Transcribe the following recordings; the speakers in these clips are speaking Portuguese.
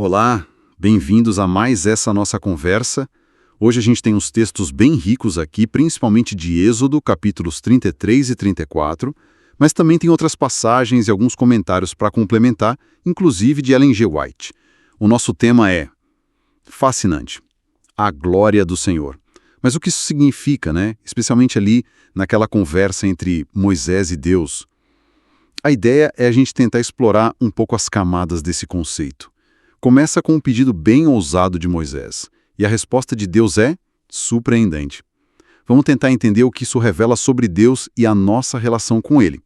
Olá, bem-vindos a mais essa nossa conversa. Hoje a gente tem uns textos bem ricos aqui, principalmente de Êxodo, capítulos 33 e 34, mas também tem outras passagens e alguns comentários para complementar, inclusive de Ellen G. White. O nosso tema é fascinante, a glória do Senhor. Mas o que isso significa, né? Especialmente ali naquela conversa entre Moisés e Deus. A ideia é a gente tentar explorar um pouco as camadas desse conceito. Começa com um pedido bem ousado de Moisés, e a resposta de Deus é surpreendente. Vamos tentar entender o que isso revela sobre Deus e a nossa relação com Ele.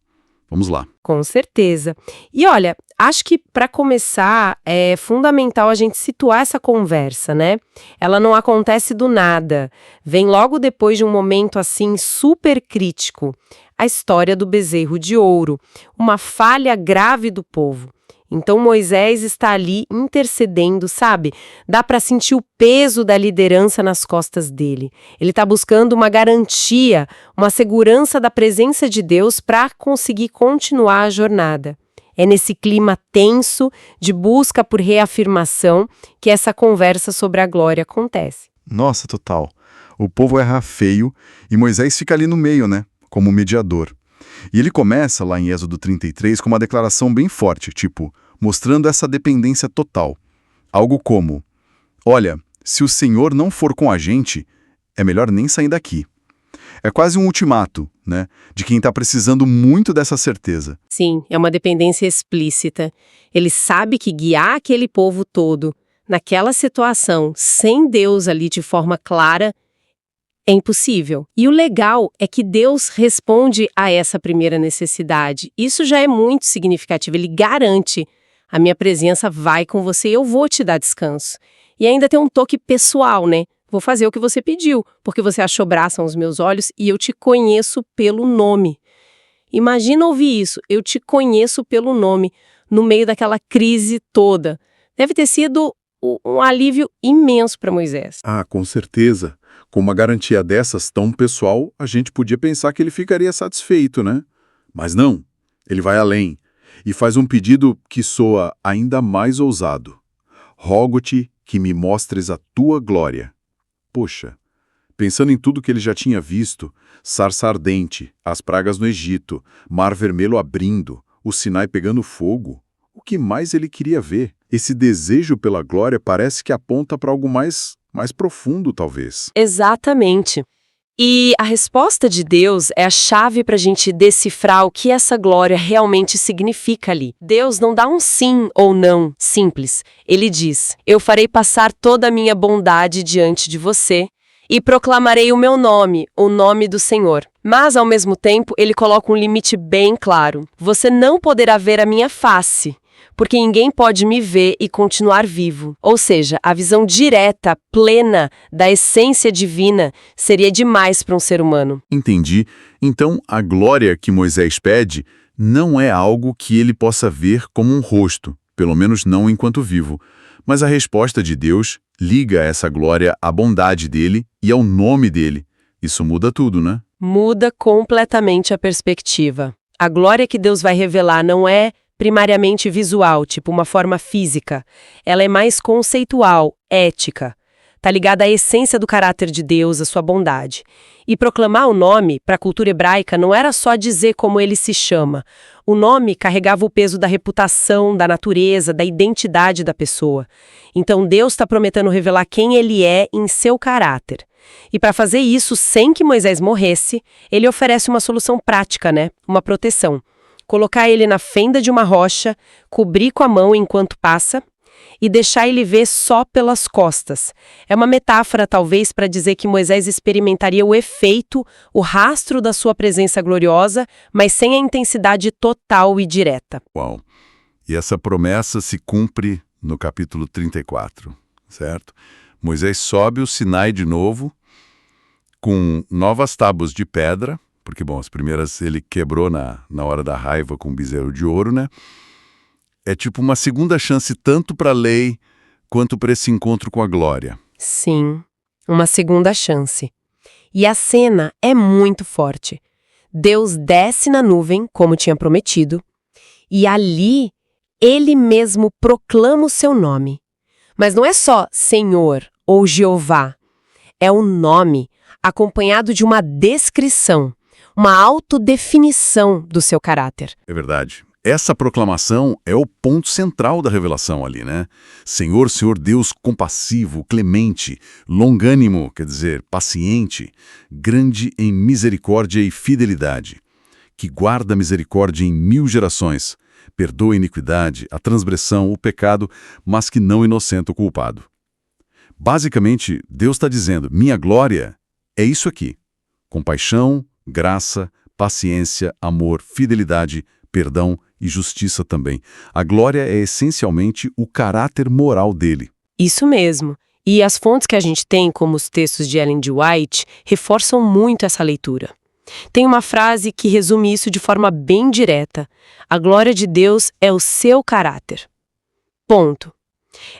Vamos lá. Com certeza. E olha, acho que para começar é fundamental a gente situar essa conversa, né? Ela não acontece do nada. Vem logo depois de um momento assim super crítico. A história do bezerro de ouro, uma falha grave do povo. Então Moisés está ali intercedendo, sabe? Dá para sentir o peso da liderança nas costas dele. Ele está buscando uma garantia, uma segurança da presença de Deus para conseguir continuar a jornada. É nesse clima tenso de busca por reafirmação que essa conversa sobre a glória acontece. Nossa, total. O povo erra feio e Moisés fica ali no meio, né? Como mediador. E ele começa lá em Êxodo 33 com uma declaração bem forte, tipo, mostrando essa dependência total. Algo como, olha, se o Senhor não for com a gente, é melhor nem sair daqui. É quase um ultimato, né, de quem está precisando muito dessa certeza. Sim, é uma dependência explícita. Ele sabe que guiar aquele povo todo, naquela situação, sem Deus ali de forma clara, é impossível. E o legal é que Deus responde a essa primeira necessidade. Isso já é muito significativo. Ele garante: a minha presença vai com você e eu vou te dar descanso. E ainda tem um toque pessoal, né? Vou fazer o que você pediu, porque você achou graça aos meus olhos e eu te conheço pelo nome. Imagina ouvir isso, eu te conheço pelo nome, no meio daquela crise toda. Deve ter sido um alívio imenso para Moisés. Ah, com certeza. Com uma garantia dessas tão pessoal, a gente podia pensar que ele ficaria satisfeito, né? Mas não, ele vai além e faz um pedido que soa ainda mais ousado. Rogo-te que me mostres a tua glória. Poxa, pensando em tudo que ele já tinha visto, sarça ardente, as pragas no Egito, Mar Vermelho abrindo, o Sinai pegando fogo, o que mais ele queria ver? Esse desejo pela glória parece que aponta para algo mais profundo, talvez. Exatamente. E a resposta de Deus é a chave para a gente decifrar o que essa glória realmente significa ali. Deus não dá um sim ou não simples. Ele diz: eu farei passar toda a minha bondade diante de você e proclamarei o meu nome, o nome do Senhor. Mas, ao mesmo tempo, ele coloca um limite bem claro. Você não poderá ver a minha face, porque ninguém pode me ver e continuar vivo. Ou seja, a visão direta, plena da essência divina seria demais para um ser humano. Entendi. Então, a glória que Moisés pede não é algo que ele possa ver como um rosto, pelo menos não enquanto vivo. Mas a resposta de Deus liga essa glória à bondade dele e ao nome dele. Isso muda tudo, né? Muda completamente a perspectiva. A glória que Deus vai revelar não é primariamente visual, tipo uma forma física. Ela é mais conceitual, ética. Tá ligada à essência do caráter de Deus, à sua bondade. E proclamar o nome, para a cultura hebraica, não era só dizer como ele se chama. O nome carregava o peso da reputação, da natureza, da identidade da pessoa. Então Deus está prometendo revelar quem ele é em seu caráter. E para fazer isso sem que Moisés morresse, ele oferece uma solução prática, né? Uma proteção. Colocar ele na fenda de uma rocha, cobrir com a mão enquanto passa e deixar ele ver só pelas costas. É uma metáfora, talvez, para dizer que Moisés experimentaria o efeito, o rastro da sua presença gloriosa, mas sem a intensidade total e direta. Uau! E essa promessa se cumpre no capítulo 34, certo? Moisés sobe o Sinai de novo, com novas tábuas de pedra, porque, bom, as primeiras ele quebrou na hora da raiva com o bezerro de ouro, né? É tipo uma segunda chance tanto para a lei quanto para esse encontro com a glória. Sim, uma segunda chance. E a cena é muito forte. Deus desce na nuvem, como tinha prometido, e ali ele mesmo proclama o seu nome. Mas não é só Senhor ou Jeová. É um nome acompanhado de uma descrição, uma autodefinição do seu caráter. É verdade. Essa proclamação é o ponto central da revelação ali, né? Senhor, Senhor Deus compassivo, clemente, longânimo, quer dizer, paciente, grande em misericórdia e fidelidade, que guarda misericórdia em 1000 gerações, perdoa a iniquidade, a transgressão, o pecado, mas que não inocenta o culpado. Basicamente, Deus está dizendo, minha glória é isso aqui: compaixão, graça, paciência, amor, fidelidade, perdão e justiça também. A glória é essencialmente o caráter moral dele. Isso mesmo. E as fontes que a gente tem, como os textos de Ellen G. White, reforçam muito essa leitura. Tem uma frase que resume isso de forma bem direta: a glória de Deus é o seu caráter. Ponto.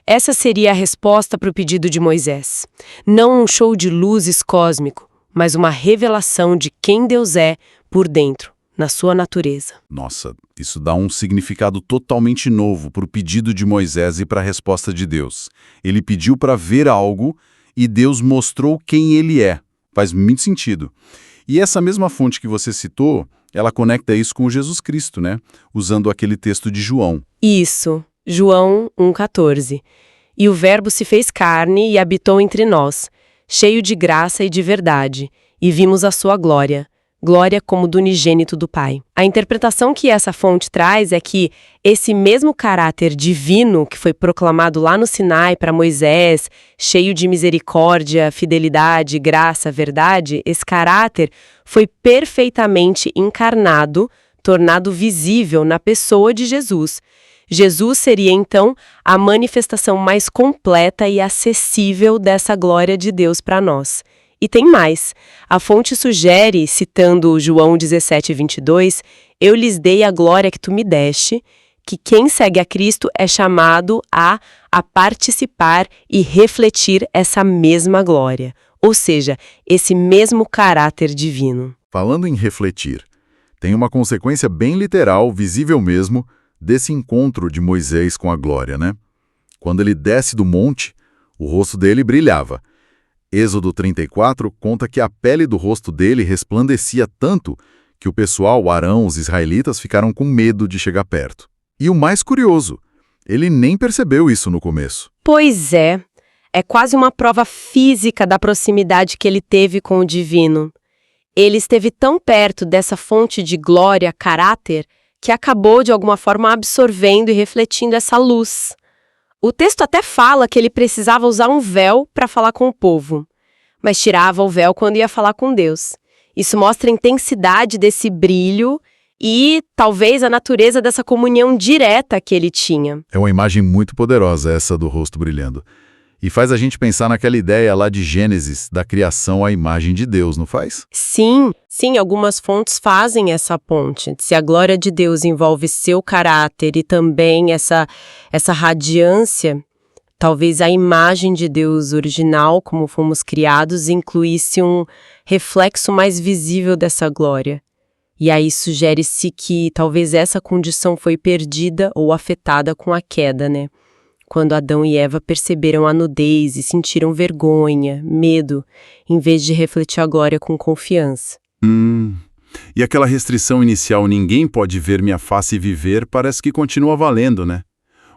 Essa seria a resposta para o pedido de Moisés. Não um show de luzes cósmico, mas uma revelação de quem Deus é por dentro, na sua natureza. Nossa, isso dá um significado totalmente novo para o pedido de Moisés e para a resposta de Deus. Ele pediu para ver algo e Deus mostrou quem ele é. Faz muito sentido. E essa mesma fonte que você citou, ela conecta isso com Jesus Cristo, né? Usando aquele texto de João. Isso, João 1,14. E o Verbo se fez carne e habitou entre nós, cheio de graça e de verdade, e vimos a sua glória. Glória como do unigênito do Pai. A interpretação que essa fonte traz é que esse mesmo caráter divino que foi proclamado lá no Sinai para Moisés, cheio de misericórdia, fidelidade, graça, verdade, esse caráter foi perfeitamente encarnado, tornado visível na pessoa de Jesus. Jesus seria, então, a manifestação mais completa e acessível dessa glória de Deus para nós. E tem mais. A fonte sugere, citando João 17:22, eu lhes dei a glória que tu me deste, que quem segue a Cristo é chamado a participar e refletir essa mesma glória, ou seja, esse mesmo caráter divino. Falando em refletir, tem uma consequência bem literal, visível mesmo, desse encontro de Moisés com a glória, né? Quando ele desce do monte, o rosto dele brilhava. Êxodo 34 conta que a pele do rosto dele resplandecia tanto que o pessoal, Arão, os israelitas, ficaram com medo de chegar perto. E o mais curioso, ele nem percebeu isso no começo. Pois é. É quase uma prova física da proximidade que ele teve com o divino. Ele esteve tão perto dessa fonte de glória, caráter, que acabou de alguma forma absorvendo e refletindo essa luz. O texto até fala que ele precisava usar um véu para falar com o povo, mas tirava o véu quando ia falar com Deus. Isso mostra a intensidade desse brilho e talvez a natureza dessa comunhão direta que ele tinha. É uma imagem muito poderosa essa do rosto brilhando. E faz a gente pensar naquela ideia lá de Gênesis, da criação à imagem de Deus, não faz? Sim, algumas fontes fazem essa ponte. Se a glória de Deus envolve seu caráter e também essa radiância, talvez a imagem de Deus original, como fomos criados, incluísse um reflexo mais visível dessa glória. E aí sugere-se que talvez essa condição foi perdida ou afetada com a queda, né? Quando Adão e Eva perceberam a nudez e sentiram vergonha, medo, em vez de refletir a glória com confiança. E aquela restrição inicial, ninguém pode ver minha face e viver, parece que continua valendo, né?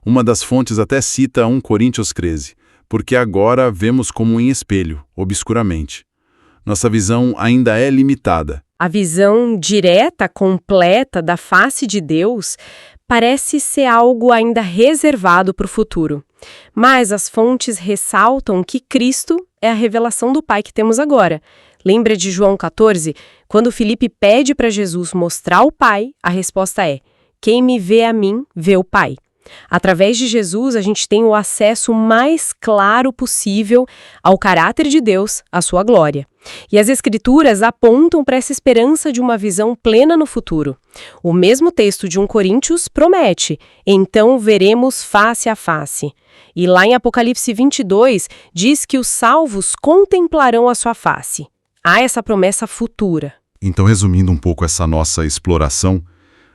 Uma das fontes até cita 1 Coríntios 13, porque agora vemos como em espelho, obscuramente. Nossa visão ainda é limitada. A visão direta, completa da face de Deus parece ser algo ainda reservado para o futuro. Mas as fontes ressaltam que Cristo é a revelação do Pai que temos agora. Lembra de João 14? Quando Filipe pede para Jesus mostrar o Pai, a resposta é: quem me vê a mim, vê o Pai. Através de Jesus, a gente tem o acesso mais claro possível ao caráter de Deus, à sua glória. E as Escrituras apontam para essa esperança de uma visão plena no futuro. O mesmo texto de 1 Coríntios promete: então veremos face a face. E lá em Apocalipse 22, diz que os salvos contemplarão a sua face. Há essa promessa futura. Então, resumindo um pouco essa nossa exploração,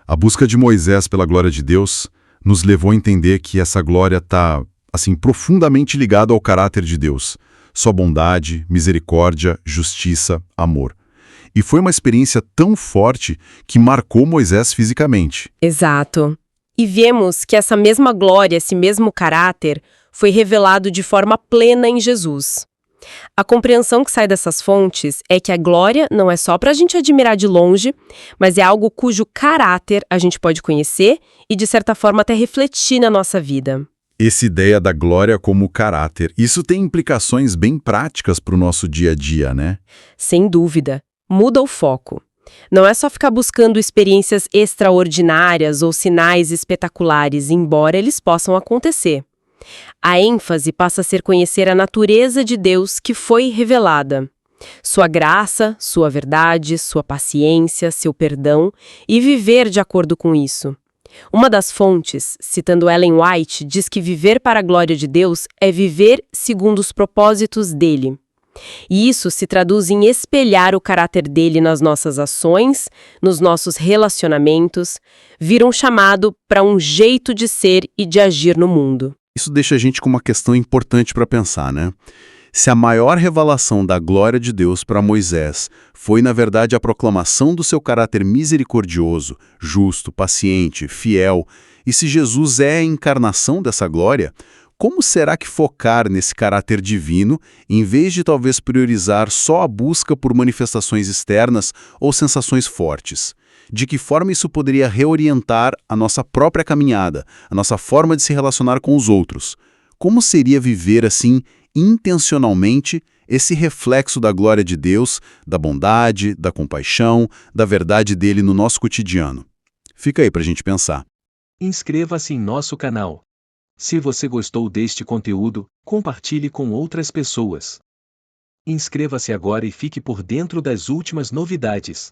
a busca de Moisés pela glória de Deus nos levou a entender que essa glória está assim, profundamente ligado ao caráter de Deus. Sua bondade, misericórdia, justiça, amor. E foi uma experiência tão forte que marcou Moisés fisicamente. Exato. E vemos que essa mesma glória, esse mesmo caráter, foi revelado de forma plena em Jesus. A compreensão que sai dessas fontes é que a glória não é só para a gente admirar de longe, mas é algo cujo caráter a gente pode conhecer e, de certa forma, até refletir na nossa vida. Essa ideia da glória como caráter, isso tem implicações bem práticas para o nosso dia a dia, né? Sem dúvida. Muda o foco. Não é só ficar buscando experiências extraordinárias ou sinais espetaculares, embora eles possam acontecer. A ênfase passa a ser conhecer a natureza de Deus que foi revelada. Sua graça, sua verdade, sua paciência, seu perdão e viver de acordo com isso. Uma das fontes, citando Ellen White, diz que viver para a glória de Deus é viver segundo os propósitos dele. E isso se traduz em espelhar o caráter dele nas nossas ações, nos nossos relacionamentos, vir um chamado para um jeito de ser e de agir no mundo. Isso deixa a gente com uma questão importante para pensar, né? Se a maior revelação da glória de Deus para Moisés foi, na verdade, a proclamação do seu caráter misericordioso, justo, paciente, fiel, e se Jesus é a encarnação dessa glória, como será que focar nesse caráter divino, em vez de talvez priorizar só a busca por manifestações externas ou sensações fortes? De que forma isso poderia reorientar a nossa própria caminhada, a nossa forma de se relacionar com os outros? Como seria viver assim, intencionalmente, esse reflexo da glória de Deus, da bondade, da compaixão, da verdade dele no nosso cotidiano? Fica aí para a gente pensar. Inscreva-se em nosso canal. Se você gostou deste conteúdo, compartilhe com outras pessoas. Inscreva-se agora e fique por dentro das últimas novidades.